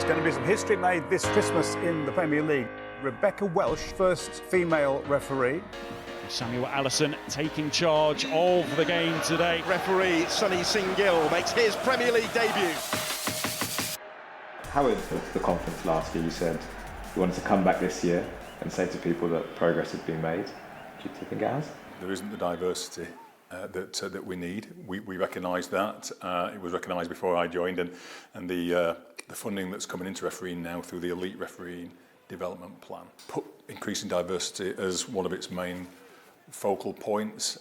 going to be some history made this Christmas in the Premier League. Rebecca Welsh, first female referee. Samuel Allison taking charge of the game today. Referee Sonny Singh-Gill makes his Premier League debut. Howard, at the conference last year, you said you wanted to come back this year and say to people that progress had been made. Do you think it has? There isn't the diversity that we need. We recognise that. It was recognised before I joined, and the funding that's coming into refereeing now through the Elite Refereeing Development Plan put increasing diversity as one of its main focal points.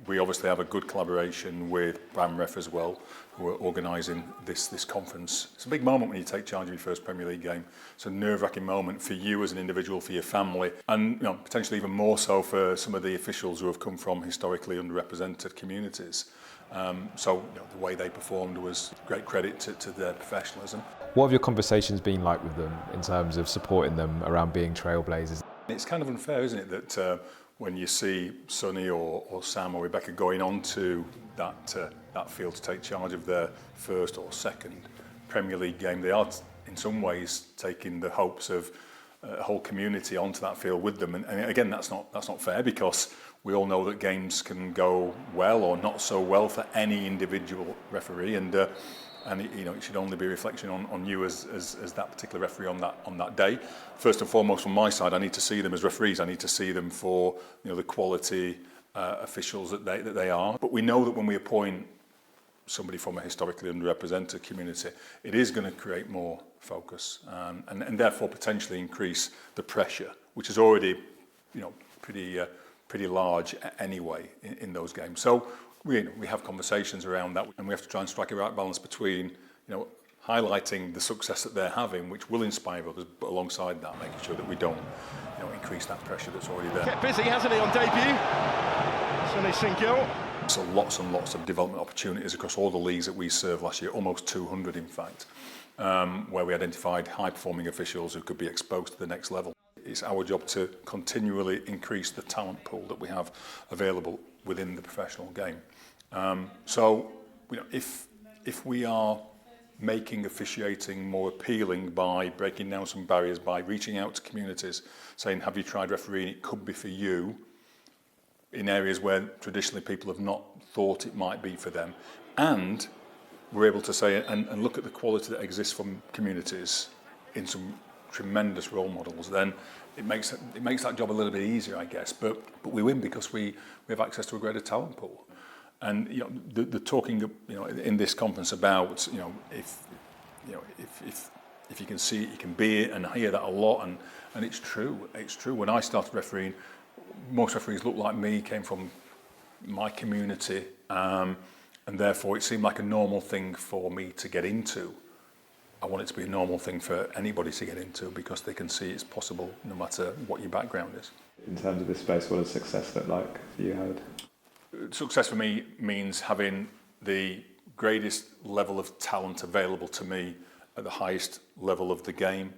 We obviously have a good collaboration with BAMREF as well, who are organising this conference. It's a big moment when you take charge of your first Premier League game. It's a nerve-wracking moment for you as an individual, for your family, and potentially even more so for some of the officials who have come from historically underrepresented communities. So the way they performed was great credit to their professionalism. What have your conversations been like with them in terms of supporting them around being trailblazers? It's kind of unfair, isn't it, that when you see Sonny or Sam or Rebecca going on to that field to take charge of their first or second Premier League game, they are in some ways taking the hopes of a whole community onto that field with them. And again, that's not fair, because we all know that games can go well or not so well for any individual referee, and it should only be a reflection on you as that particular referee on that day. First and foremost, from my side, I need to see them as referees. I need to see them for the quality officials that they are. But we know that when we appoint somebody from a historically underrepresented community, it is going to create more focus and therefore potentially increase the pressure, which is already pretty large anyway in those games. So we have conversations around that, and we have to try and strike a right balance between highlighting the success that they're having, which will inspire others, but alongside that, making sure that we don't increase that pressure that's already there. Kept busy, hasn't he, on debut? Sonny Singh-Gill. So lots and lots of development opportunities across all the leagues that we served last year, almost 200 in fact, where we identified high-performing officials who could be exposed to the next level. It's our job to continually increase the talent pool that we have available within the professional game. So if we are making officiating more appealing by breaking down some barriers, by reaching out to communities, saying, have you tried refereeing? It could be for you, in areas where traditionally people have not thought it might be for them. And we're able to say and look at the quality that exists from communities in some tremendous role models, then it makes that job a little bit easier, I guess. But we win because we have access to a greater talent pool. And the talking in this conference about if you can see it, you can be it, and I hear that a lot, and it's true. It's true. When I started refereeing, most referees looked like me, came from my community, and therefore it seemed like a normal thing for me to get into. I want it to be a normal thing for anybody to get into, because they can see it's possible no matter what your background is. In terms of this space, what does success look like for you, Howard? Success for me means having the greatest level of talent available to me at the highest level of the game.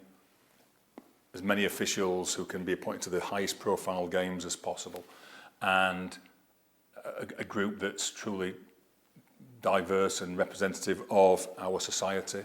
As many officials who can be appointed to the highest profile games as possible, and a group that's truly diverse and representative of our society.